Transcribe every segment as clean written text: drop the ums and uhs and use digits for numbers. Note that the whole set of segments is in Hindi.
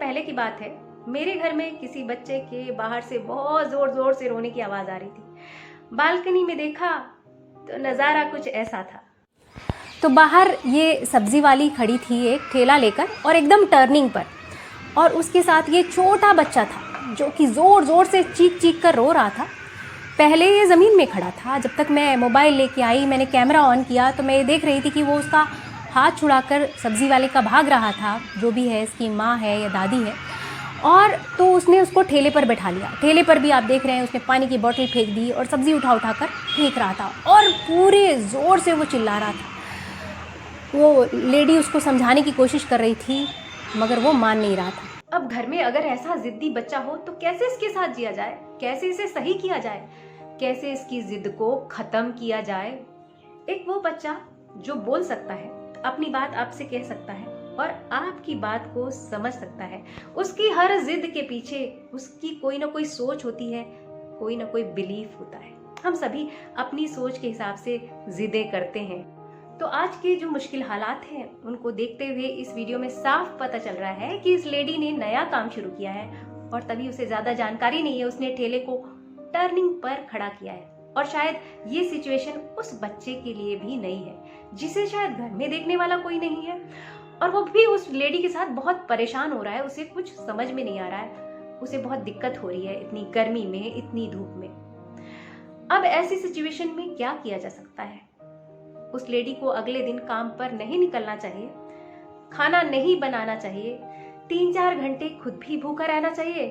पहले की बात है, मेरे घर में किसी बच्चे के बाहर से बहुत जोर जोर से रोने की आवाज आ रही थी। बालकनी में देखा तो नज़ारा कुछ ऐसा था। तो बाहर ये सब्जी वाली खड़ी थी एक ठेला लेकर और एकदम टर्निंग पर, और उसके साथ ये छोटा बच्चा था जो कि ज़ोर ज़ोर से चीख चीख कर रो रहा था। पहले ये ज़मीन में खड़ा था, जब तक मैं मोबाइल लेके आई, मैंने कैमरा ऑन किया तो मैं देख रही थी कि वो उसका हाथ छुड़ाकर सब्ज़ी वाले का भाग रहा था, जो भी है, इसकी माँ है या दादी है। और तो उसने उसको ठेले पर बैठा लिया। ठेले पर भी आप देख रहे हैं उसने पानी की बोतल फेंक दी और सब्ज़ी उठा उठा कर फेंक रहा था और पूरे ज़ोर से वो चिल्ला रहा था। वो लेडी उसको समझाने की कोशिश कर रही थी मगर वो मान नहीं रहा था। अब घर में अगर ऐसा जिद्दी बच्चा हो तो कैसे इसके साथ जिया जाए, कैसे इसे सही किया जाए, कैसे इसकी जिद को खत्म किया जाए। एक वो बच्चा जो बोल सकता है, अपनी बात आपसे कह सकता है और आपकी बात को समझ सकता है। उसकी हर जिद के पीछे उसकी कोई ना कोई सोच होती है, कोई ना कोई बिलीफ होता है। हम सभी अपनी सोच के हिसाब से जिदें करते हैं। तो आज के जो मुश्किल हालात हैं उनको देखते हुए इस वीडियो में साफ पता चल रहा है कि इस लेडी ने नया काम शुरू किया है और तभी उसे ज्यादा जानकारी नहीं है। उसने ठेले को टर्निंग पर खड़ा किया है और शायद ये सिचुएशन उस बच्चे के लिए भी नई है जिसे शायद घर में देखने वाला कोई नहीं है और वो भी उस लेडी के साथ बहुत परेशान हो रहा है। उसे कुछ समझ में नहीं आ रहा है, उसे बहुत दिक्कत हो रही है इतनी गर्मी में, इतनी धूप में। अब ऐसी सिचुएशन में क्या किया जा सकता है? उस लेडी को अगले दिन काम पर नहीं निकलना चाहिए, खाना नहीं बनाना चाहिए, 3-4 घंटे खुद भी भूखा रहना चाहिए।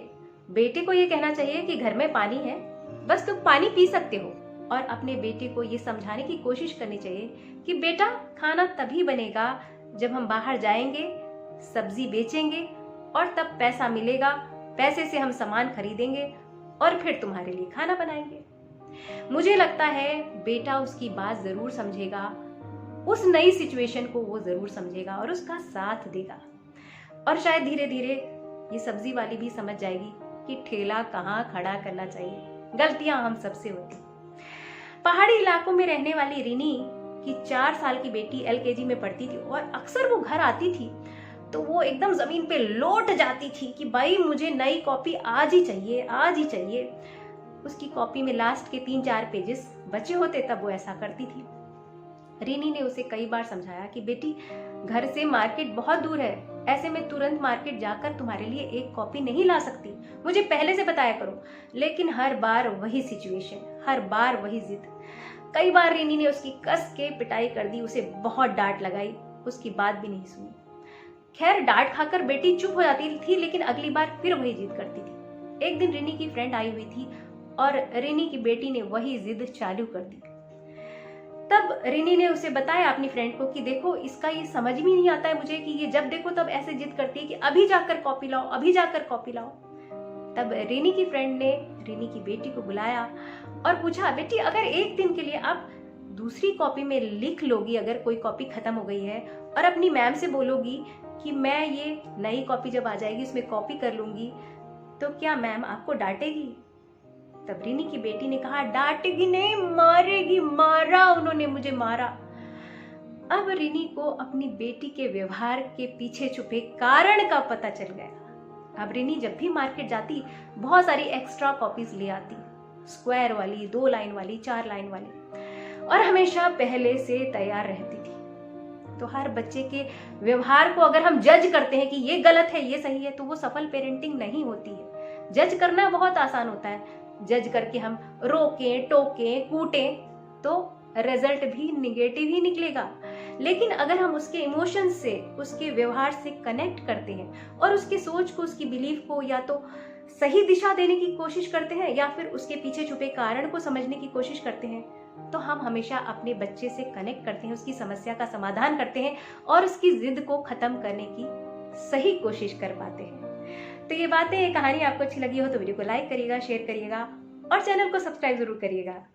बेटे को ये कहना चाहिए कि घर में पानी है, बस तुम पानी पी सकते हो, और अपने बेटे को ये समझाने की कोशिश करनी चाहिए कि बेटा खाना तभी बनेगा जब हम बाहर जाएंगे, सब्जी बेचेंगे और तब पैसा मिलेगा, पैसे से हम सामान खरीदेंगे और फिर तुम्हारे लिए खाना बनाएंगे। मुझे लगता है बेटा उसकी बात जरूर समझेगा, उस नई सिचुएशन को वो जरूर समझेगा और उसका साथ देगा। और शायद धीरे धीरे ये सब्जी वाली भी समझ जाएगी कि ठेला कहाँ खड़ा करना चाहिए। गलतियां हम सबसे होती। पहाड़ी इलाकों में रहने वाली रिनी की 4 साल की बेटी LKG में पढ़ती थी और अक्सर वो घर आती थी तो वो एकदम जमीन पे लौट जाती थी कि भाई मुझे नई कॉपी आज ही चाहिए, आज ही चाहिए। उसकी कॉपी में लास्ट के 3-4 पेजेस बचे होते तब वो ऐसा करती थी। रिनी ने उसे कई बार समझाया कि बेटी घर से मार्केट बहुत दूर है, ऐसे में तुरंत मार्केट जाकर तुम्हारे लिए एक कॉपी नहीं ला सकती, मुझे पहले से बताया करो। लेकिन हर बार वही सिचुएशन, हर बार वही जिद। कई बार रिनी ने उसकी कस के पिटाई कर दी, उसे बहुत डांट लगाई, उसकी बात भी नहीं सुनी। खैर डांट खाकर बेटी चुप हो जाती थी लेकिन अगली बार फिर वही जिद करती थी। एक दिन रिनी की फ्रेंड आई हुई थी और रिनी की बेटी ने वही जिद चालू कर दी। तब रिनी ने उसे बताया अपनी फ्रेंड को कि देखो इसका ये समझ में नहीं आता है मुझे कि ये जब देखो तब ऐसे जिद करती है कि अभी जाकर कॉपी लाओ, अभी जाकर कॉपी लाओ। तब रिनी की फ्रेंड ने रिनी की बेटी को बुलाया और पूछा, बेटी अगर एक दिन के लिए आप दूसरी कॉपी में लिख लोगी, अगर कोई कॉपी खत्म हो गई है, और अपनी मैम से बोलोगी कि मैं ये नई कॉपी जब आ जाएगी उसमें कॉपी कर लूंगी, तो क्या मैम आपको डांटेगी? तब रिनी की बेटी ने कहा, डांटेगी नहीं, मारेगी, मारा उन्होंने मुझे, मारा। अब रिनी को अपनी बेटी के व्यवहार के पीछे छुपे कारण का पता चल गया। अब रिनी जब भी मार्केट जाती बहुत सारी एक्स्ट्रा कॉपीज ले आती, स्क्वायर वाली, 2 लाइन वाली, 4 लाइन वाली, और हमेशा पहले से तैयार रहती थी। तो हर बच्चे के व्यवहार को अगर हम जज करते हैं कि ये गलत है, ये सही है, तो वो सफल पेरेंटिंग नहीं होती है। जज करना बहुत आसान होता है, जज करके हम रोकें, टोकें, कूटें तो रिजल्ट भी निगेटिव ही निकलेगा। लेकिन अगर हम उसके इमोशन से, उसके व्यवहार से कनेक्ट करते हैं और उसकी सोच को, उसकी बिलीफ को या तो सही दिशा देने की कोशिश करते हैं या फिर उसके पीछे छुपे कारण को समझने की कोशिश करते हैं, तो हम हमेशा अपने बच्चे से कनेक्ट करते हैं, उसकी समस्या का समाधान करते हैं और उसकी जिद को खत्म करने की सही कोशिश कर पाते हैं। तो ये बातें, ये कहानी आपको अच्छी लगी हो तो वीडियो को लाइक करिएगा, शेयर करिएगा और चैनल को सब्सक्राइब जरूर करिएगा।